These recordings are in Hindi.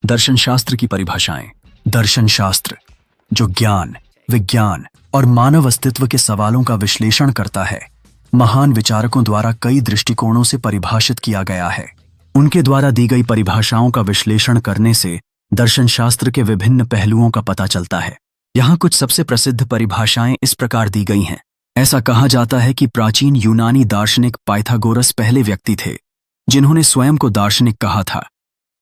दर्शन शास्त्र की परिभाषाएं। दर्शन शास्त्र जो ज्ञान, विज्ञान और मानव अस्तित्व के सवालों का विश्लेषण करता है, महान विचारकों द्वारा कई दृष्टिकोणों से परिभाषित किया गया है। उनके द्वारा दी गई परिभाषाओं का विश्लेषण करने से दर्शन शास्त्र के विभिन्न पहलुओं का पता चलता है। यहाँ कुछ सबसे प्रसिद्ध परिभाषाएं इस प्रकार दी गई हैं। ऐसा कहा जाता है कि प्राचीन यूनानी दार्शनिक पाइथागोरस पहले व्यक्ति थे जिन्होंने स्वयं को दार्शनिक कहा था,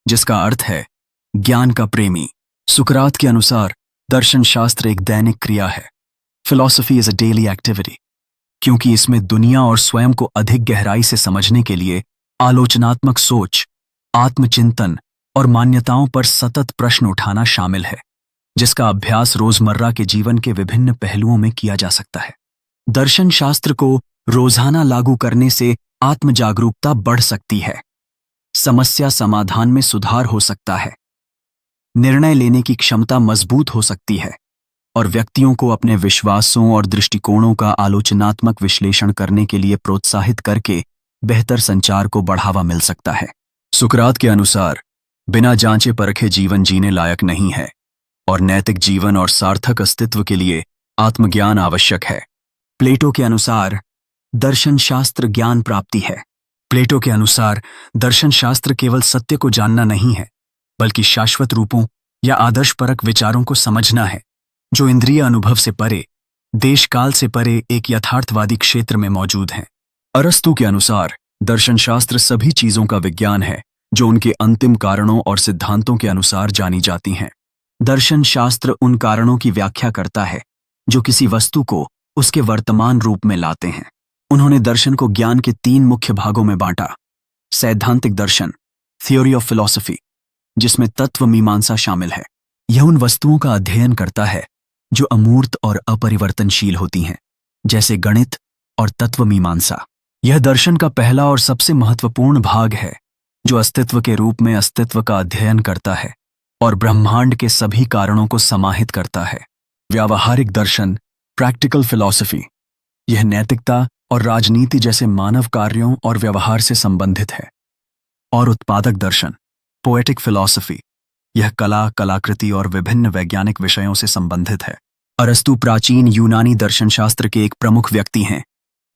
जिसका अर्थ है ज्ञान का प्रेमी। सुकरात के अनुसार दर्शन शास्त्र एक दैनिक क्रिया है। Philosophy is a daily activity, क्योंकि इसमें दुनिया और स्वयं को अधिक गहराई से समझने के लिए आलोचनात्मक सोच, आत्मचिंतन और मान्यताओं पर सतत प्रश्न उठाना शामिल है, जिसका अभ्यास रोजमर्रा के जीवन के विभिन्न पहलुओं में किया जा सकता है। दर्शन शास्त्र को रोजाना लागू करने से आत्म जागरूकता बढ़ सकती है, समस्या समाधान में सुधार हो सकता है, निर्णय लेने की क्षमता मजबूत हो सकती है और व्यक्तियों को अपने विश्वासों और दृष्टिकोणों का आलोचनात्मक विश्लेषण करने के लिए प्रोत्साहित करके बेहतर संचार को बढ़ावा मिल सकता है। सुकरात के अनुसार बिना जांचे परखे जीवन जीने लायक नहीं है और नैतिक जीवन और सार्थक अस्तित्व के लिए आत्मज्ञान आवश्यक है। प्लेटो के अनुसार दर्शन शास्त्र ज्ञान प्राप्ति है। प्लेटो के अनुसार दर्शन शास्त्र केवल सत्य को जानना नहीं है, बल्कि शाश्वत रूपों या आदर्शपरक विचारों को समझना है, जो इंद्रिय अनुभव से परे, देश काल से परे एक यथार्थवादी क्षेत्र में मौजूद हैं। अरस्तु के अनुसार दर्शन शास्त्र सभी चीजों का विज्ञान है, जो उनके अंतिम कारणों और सिद्धांतों के अनुसार जानी जाती हैं। दर्शन शास्त्र उन कारणों की व्याख्या करता है जो किसी वस्तु को उसके वर्तमान रूप में लाते हैं। उन्होंने दर्शन को ज्ञान के 3 मुख्य भागों में बांटा। सैद्धांतिक दर्शन, थ्योरी ऑफ फिलॉसफी, जिसमें तत्व मीमांसा शामिल है। यह उन वस्तुओं का अध्ययन करता है जो अमूर्त और अपरिवर्तनशील होती हैं, जैसे गणित और तत्व मीमांसा। यह दर्शन का पहला और सबसे महत्वपूर्ण भाग है, जो अस्तित्व के रूप में अस्तित्व का अध्ययन करता है और ब्रह्मांड के सभी कारणों को समाहित करता है। व्यावहारिक दर्शन, प्रैक्टिकल फिलॉसफी, यह नैतिकता और राजनीति जैसे मानव कार्यों और व्यवहार से संबंधित है। और उत्पादक दर्शन, पोएटिक फिलॉसफी, यह कला, कलाकृति और विभिन्न वैज्ञानिक विषयों से संबंधित है। अरस्तु प्राचीन यूनानी दर्शन शास्त्र के एक प्रमुख व्यक्ति हैं,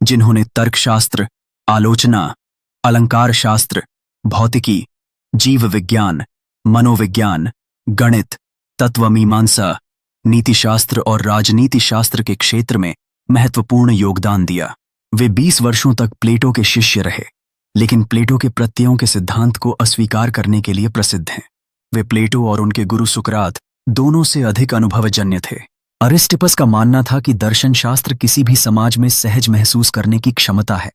जिन्होंने तर्कशास्त्र, आलोचना, अलंकार शास्त्र, भौतिकी, जीव विज्ञान, मनोविज्ञान, गणित, तत्वमीमांसा, नीतिशास्त्र और राजनीति शास्त्र के क्षेत्र में महत्वपूर्ण योगदान दिया। वे 20 वर्षों तक प्लेटो के शिष्य रहे, लेकिन प्लेटो के प्रत्ययों के सिद्धांत को अस्वीकार करने के लिए प्रसिद्ध हैं। वे प्लेटो और उनके गुरु सुकरात दोनों से अधिक अनुभवजन्य थे। अरिस्टिपस का मानना था कि दर्शन शास्त्र किसी भी समाज में सहज महसूस करने की क्षमता है,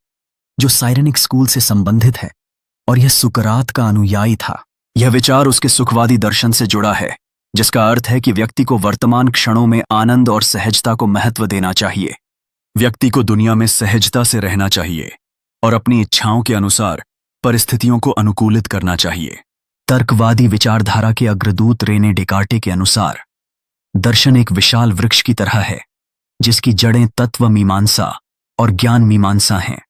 जो साइरेनिक स्कूल से संबंधित है, और यह सुकरात का अनुयायी था। यह विचार उसके सुखवादी दर्शन से जुड़ा है, जिसका अर्थ है कि व्यक्ति को वर्तमान क्षणों में आनंद और सहजता को महत्व देना चाहिए। व्यक्ति को दुनिया में सहजता से रहना चाहिए और अपनी इच्छाओं के अनुसार परिस्थितियों को अनुकूलित करना चाहिए। तर्कवादी विचारधारा के अग्रदूत रेने डेकार्टे के अनुसार दर्शन एक विशाल वृक्ष की तरह है, जिसकी जड़ें तत्व मीमांसा और ज्ञान मीमांसा हैं।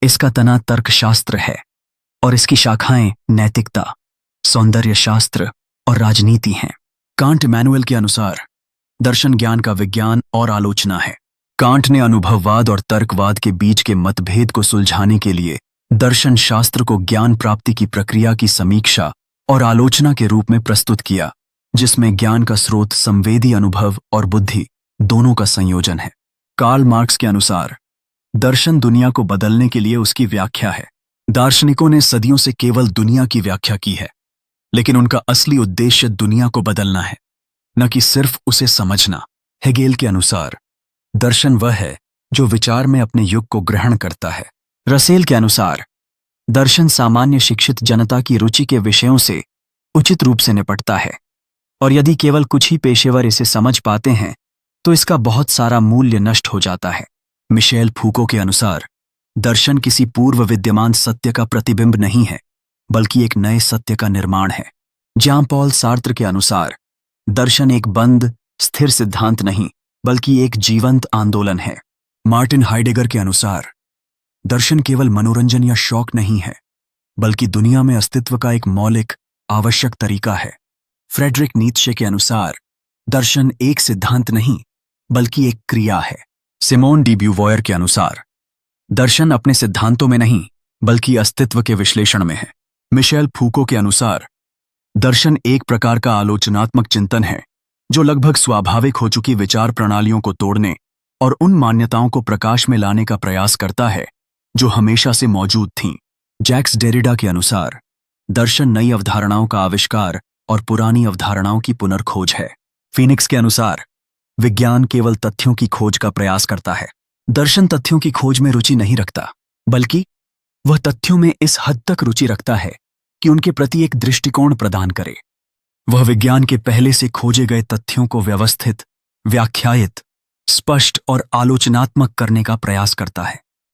इसका तना तर्कशास्त्र है और इसकी शाखाएं नैतिकता, सौंदर्य शास्त्र और राजनीति हैं। कांट इमैनुअल के अनुसार दर्शन ज्ञान का विज्ञान और आलोचना है। कांट ने अनुभववाद और तर्कवाद के बीच के मतभेद को सुलझाने के लिए दर्शन शास्त्र को ज्ञान प्राप्ति की प्रक्रिया की समीक्षा और आलोचना के रूप में प्रस्तुत किया, जिसमें ज्ञान का स्रोत संवेदी अनुभव और बुद्धि दोनों का संयोजन है। कार्ल मार्क्स के अनुसार दर्शन दुनिया को बदलने के लिए उसकी व्याख्या है। दार्शनिकों ने सदियों से केवल दुनिया की व्याख्या की है, लेकिन उनका असली उद्देश्य दुनिया को बदलना है, न कि सिर्फ उसे समझना। हेगेल के अनुसार दर्शन वह है जो विचार में अपने युग को ग्रहण करता है। रसेल के अनुसार दर्शन सामान्य शिक्षित जनता की रुचि के विषयों से उचित रूप से निपटता है, और यदि केवल कुछ ही पेशेवर इसे समझ पाते हैं तो इसका बहुत सारा मूल्य नष्ट हो जाता है। मिशेल फूको के अनुसार दर्शन किसी पूर्व विद्यमान सत्य का प्रतिबिंब नहीं है, बल्कि एक नए सत्य का निर्माण है। जॉन पॉल सार्त्र के अनुसार दर्शन एक बंद, स्थिर सिद्धांत नहीं, बल्कि एक जीवंत आंदोलन है। मार्टिन हाइडेगर के अनुसार दर्शन केवल मनोरंजन या शौक नहीं है, बल्कि दुनिया में अस्तित्व का एक मौलिक, आवश्यक तरीका है। फ्रेडरिक नीत्शे के अनुसार दर्शन एक सिद्धांत नहीं बल्कि एक क्रिया है। सिमोन डी ब्यूवॉयर के अनुसार दर्शन अपने सिद्धांतों में नहीं बल्कि अस्तित्व के विश्लेषण में है। मिशेल फूको के अनुसार दर्शन एक प्रकार का आलोचनात्मक चिंतन है जो लगभग स्वाभाविक हो चुकी विचार प्रणालियों को तोड़ने और उन मान्यताओं को प्रकाश में लाने का प्रयास करता है जो हमेशा से मौजूद थीं। जैक्स डेरिडा के अनुसार दर्शन नई अवधारणाओं का आविष्कार और पुरानी अवधारणाओं की पुनर्खोज है। फीनिक्स के अनुसार विज्ञान केवल तथ्यों की खोज का प्रयास करता है। दर्शन तथ्यों की खोज में रुचि नहीं रखता बल्कि वह तथ्यों में इस हद तक रुचि रखता है कि उनके प्रति एक दृष्टिकोण प्रदान करे। वह विज्ञान के पहले से खोजे गए तथ्यों को व्यवस्थित, व्याख्यायित, स्पष्ट और आलोचनात्मक करने का प्रयास करता है।